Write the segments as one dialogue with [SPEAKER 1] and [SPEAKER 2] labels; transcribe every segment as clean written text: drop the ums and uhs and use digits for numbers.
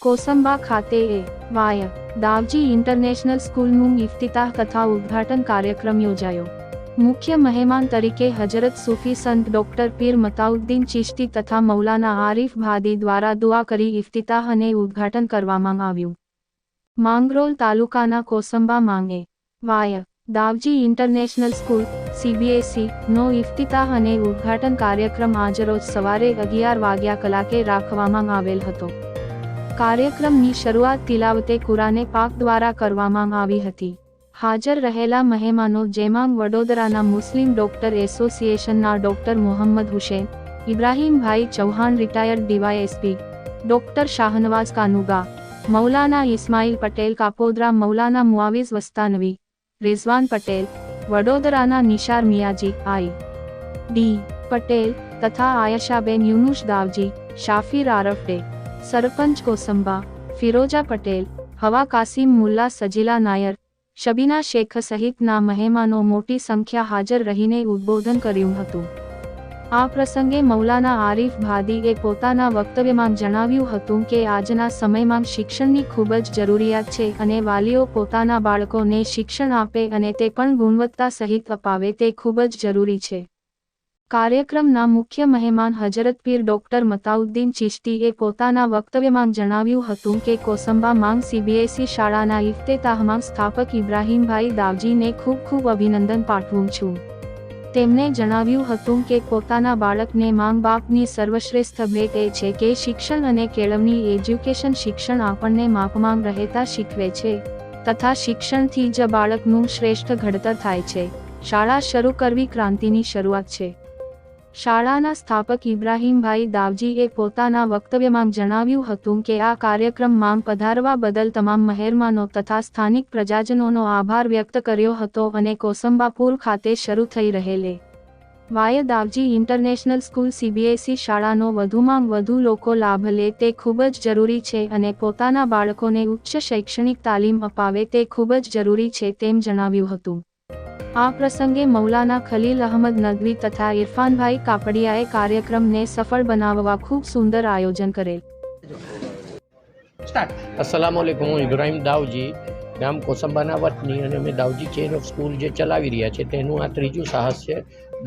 [SPEAKER 1] કોસંબા ખાતે Y દાવજી international સ્કૂલનું ઇફ્તિતાહ તથા ઉદ્ઘાટન કાર્યક્રમ યોજાયો। મુખ્ય મહેમાન તરીકે હજરત સૂફી સંત ડોક્ટર પીર મતાઉદ્દીન ચિશ્તી તથા મૌલાના આરિફ ભાદી દ્વારા દુઆ કરી ઇફ્તિતાહ અને ઉદ્ઘાટન કરવામાં આવ્યું। માંગરોળ તાલુકાના કોસંબા માંગે વાય દાવજી ઇન્ટરનેશનલ સ્કૂલ CBSE નો ઇફ્તિતાહ અને ઉદ્ઘાટન કાર્યક્રમ આજરોજ સવારે 11 વાગ્યા કલાકે રાખવામાં આવેલ હતો। કાર્યક્રમની શરૂઆત તિલાવતે કુરાને પાક દ્વારા કરવામાં આવી હતી। હાજર રહેલા મહેમાનો જેમાં વડોદરાના મુસ્લિમ ડોક્ટર એસોસિએશનના doctor Mohammad Hussain Ibrahimbhai Chauhan retired DYSP, doctor Shahnawaz Kanuga, Maulana Ismail Patel Kapodra, Maulana Muaviz Vastanvi, Rizwan Patel, વડોદરાના નિશાર મિયાજી I.D. પટેલ તથા આયશાબેન યુનુસ દાવજી, શાફીર આરફડે, સરપંચ કોસંબા ફિરોજા પટેલ, હવા કાસિમ મુલ્લા, સજીલા નાયર, શબીના શેખ સહિતના મહેમાનો મોટી સંખ્યા હાજર રહીને ઉદ્બોધન કર્યું હતું। આ પ્રસંગે મૌલાના આરિફ ભાદીએ પોતાના વક્તવ્યમાં જણાવ્યું હતું કે આજના સમયમાં શિક્ષણની ખૂબ જ જરૂરિયાત છે અને વાલીઓ પોતાના બાળકોને શિક્ષણ આપે અને તે પણ ગુણવત્તા સહિત અપાવે તે ખૂબ જ જરૂરી છે। કાર્યક્રમના મુખ્ય મહેમાન હજરત પીર ડોક્ટર મતાઉદ્દીન ચિશ્તીએ પોતાના વક્તવ્યમાં જણાવ્યું હતું કે કોસંબા માંગ CBSE શાળાના ઇફ્તિતાહમાં સ્થાપક ઇબ્રાહીમભાઈ દાવજીને ખૂબ ખૂબ અભિનંદન પાઠવું છું। તેમણે જણાવ્યું હતું કે પોતાના બાળકને માંગ બાપની સર્વશ્રેષ્ઠ ભેટ એ છે કે શિક્ષણ અને કેળવણી એજ્યુકેશન શિક્ષણ આપણને માપમાં રહેતા શીખવે છે તથા શિક્ષણથી જ બાળકનું શ્રેષ્ઠ ઘડતર થાય છે। શાળા શરૂ કરવી ક્રાંતિની શરૂઆત છે। શાળાના સ્થાપક ઇબ્રાહીમભાઈ દાવજીએ પોતાના વક્તવ્યમાં જણાવ્યું હતું કે આ કાર્યક્રમમાં પધારવા બદલ તમામ મહેરમાનો તથા સ્થાનિક પ્રજાજનોનો આભાર વ્યક્ત કર્યો હતો અને કોસંબાપુર ખાતે શરૂ થઈ રહેલે વાય દાવજી ઇન્ટરનેશનલ સ્કૂલ CBSE શાળાનો વધુમાં વધુ લોકો લાભ લે તે ખૂબ જ જરૂરી છે અને પોતાના બાળકોને ઉચ્ચ શૈક્ષણિક તાલીમ અપાવે તે ખૂબ જ જરૂરી છે તેમ જણાવ્યું હતું। આ પ્રસંગે મૌલાના ખલીલ અહમદ નદવી તથા ઇરફાનભાઈ કાપડિયાએ કાર્યક્રમને સફળ બનાવવા ખૂબ સુંદર આયોજન કરેલ।
[SPEAKER 2] अस्सलाम वालेकुम। હું ઇબ્રાહીમ દાવજી ગામ કોસંબાના વતની અને અમે દાવજી ચેઇન ઓફ સ્કૂલ જે ચલાવી રહ્યા છે તેનું આ ત્રીજું સાહસ છે।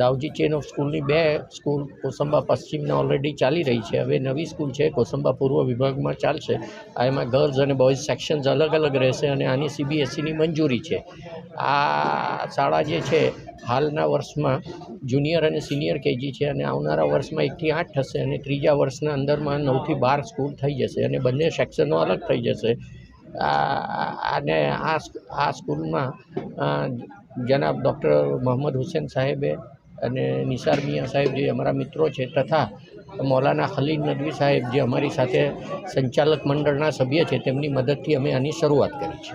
[SPEAKER 2] દાવજી ચેઇન ઓફ સ્કૂલની 2 સ્કૂલ કોસંબા પશ્ચિમના ઓલરેડી ચાલી રહી છે। હવે નવી સ્કૂલ છે કોસંબા પૂર્વ વિભાગમાં ચાલશે। આ એમાં ગર્લ્સ અને બોયઝ સેક્શન્સ અલગ અલગ રહેશે અને આની CBSEની મંજૂરી છે। આ શાળા જે છે હાલના વર્ષમાં જુનિયર અને સિનિયર KG છે અને આવનારા વર્ષમાં 1 થી 8 થશે અને ત્રીજા વર્ષના અંદરમાં 9 થી 12 સ્કૂલ થઈ જશે અને બંને સેક્શનો અલગ થઈ જશે। અને આ સ્કૂલમાં જનાબ ડૉક્ટર મોહમ્મદ હુસૈન સાહેબે અને નિસાર મિયા સાહેબ જે અમારા મિત્રો છે તથા મૌલાના ખલીલ નદવી સાહેબ જે અમારી સાથે સંચાલક મંડળના સભ્ય છે તેમની મદદથી અમે આની શરૂઆત કરી છે।